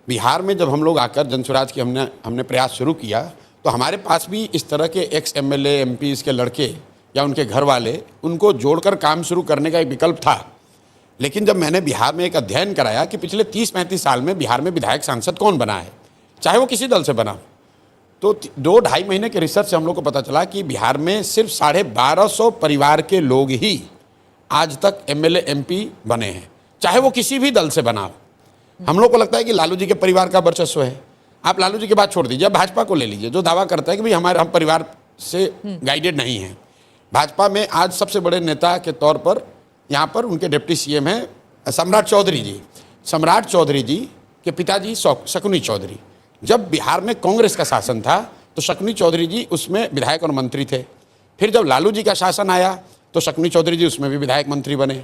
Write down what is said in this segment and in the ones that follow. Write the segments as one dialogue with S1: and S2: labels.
S1: बिहार में जब हम लोग आकर जनसुराज की हमने प्रयास शुरू किया तो हमारे पास भी इस तरह के एक्स एमएलए एमपीज़ के लड़के या उनके घर वाले, उनको जोड़कर काम शुरू करने का एक विकल्प था। लेकिन जब मैंने बिहार में एक अध्ययन कराया कि पिछले 30-35 साल में बिहार में विधायक सांसद कौन बना है, चाहे वो किसी दल से बना, तो 2-2.5 महीने के रिसर्च से हम लोग को पता चला कि बिहार में सिर्फ 1250 परिवार के लोग ही आज तक एमएलए एमपी बने हैं, चाहे वो किसी भी दल से बना हो। हम लोग को लगता है कि लालू जी के परिवार का वर्चस्व है। आप लालू जी की बात छोड़ दीजिए, भाजपा को ले लीजिए, जो दावा करता है कि भाई हम परिवार से गाइडेड नहीं हैं। भाजपा में आज सबसे बड़े नेता के तौर पर यहाँ पर उनके डिप्टी सीएम हैं सम्राट चौधरी जी। सम्राट चौधरी जी के पिताजी शकुनी चौधरी। जब बिहार में कांग्रेस का शासन था तो शकुनी चौधरी जी उसमें विधायक और मंत्री थे। फिर जब लालू जी का शासन आया तो शकुनी चौधरी जी उसमें भी विधायक मंत्री बने।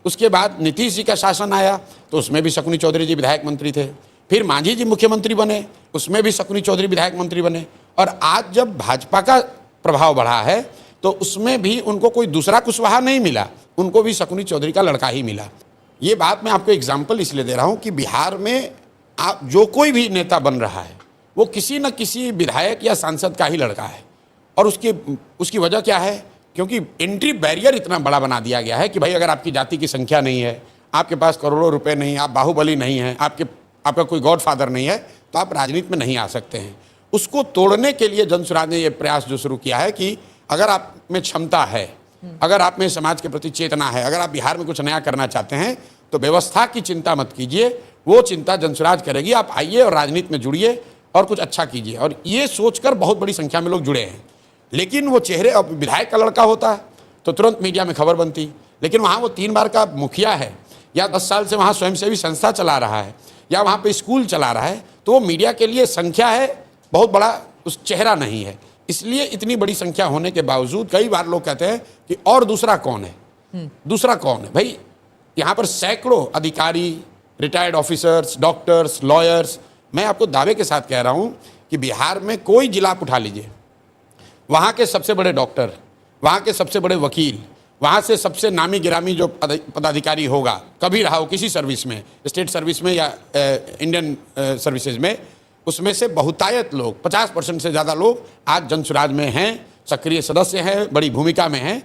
S1: उसके बाद नीतीश जी का शासन आया तो उसमें भी शकुनी चौधरी जी विधायक मंत्री थे। फिर मांझी जी मुख्यमंत्री बने, उसमें भी शकुनी चौधरी विधायक मंत्री बने। और आज जब भाजपा का प्रभाव बढ़ा है तो उसमें भी उनको कोई दूसरा कुशवाहा नहीं मिला, उनको भी शकुनी चौधरी का लड़का ही मिला। ये बात मैं आपको एग्जाम्पल इसलिए दे रहा हूँ कि बिहार में आप जो कोई भी नेता बन रहा है वो किसी न किसी विधायक या सांसद का ही लड़का है। और उसकी वजह क्या है? क्योंकि एंट्री बैरियर इतना बड़ा बना दिया गया है कि भाई अगर आपकी जाति की संख्या नहीं है, आपके पास करोड़ों रुपए नहीं, आप बाहुबली नहीं हैं, आपका कोई गॉडफादर नहीं है, तो आप राजनीति में नहीं आ सकते हैं। उसको तोड़ने के लिए जनसुराज ने ये प्रयास जो शुरू किया है कि अगर आप में क्षमता है, अगर आप में समाज के प्रति चेतना है, अगर आप बिहार में कुछ नया करना चाहते हैं तो व्यवस्था की चिंता मत कीजिए, वो चिंता जनसुराज करेगी। आप आइए और राजनीति में जुड़िए और कुछ अच्छा कीजिए। और ये सोचकर बहुत बड़ी संख्या में लोग जुड़े हैं। लेकिन वो चेहरे, अब विधायक का लड़का होता तो तुरंत मीडिया में खबर बनती, लेकिन वहाँ वो 3 बार का मुखिया है या 10 साल से वहाँ स्वयंसेवी संस्था चला रहा है या वहाँ पे स्कूल चला रहा है, तो वो मीडिया के लिए संख्या है, बहुत बड़ा उस चेहरा नहीं है। इसलिए इतनी बड़ी संख्या होने के बावजूद कई बार लोग कहते हैं कि और दूसरा कौन है, दूसरा कौन है। भाई यहाँ पर सैकड़ों अधिकारी, रिटायर्ड ऑफिसर्स, डॉक्टर्स, लॉयर्स, मैं आपको दावे के साथ कह रहा हूँ कि बिहार में कोई जिला आप उठा लीजिए, वहाँ के सबसे बड़े डॉक्टर, वहाँ के सबसे बड़े वकील, वहाँ से सबसे नामी गिरामी जो पदाधिकारी होगा, कभी रहा हो किसी सर्विस में, स्टेट सर्विस में या इंडियन सर्विसेज में, उसमें से बहुतायत लोग, 50% से ज़्यादा लोग आज जनसुराज में हैं, सक्रिय सदस्य हैं, बड़ी भूमिका में हैं।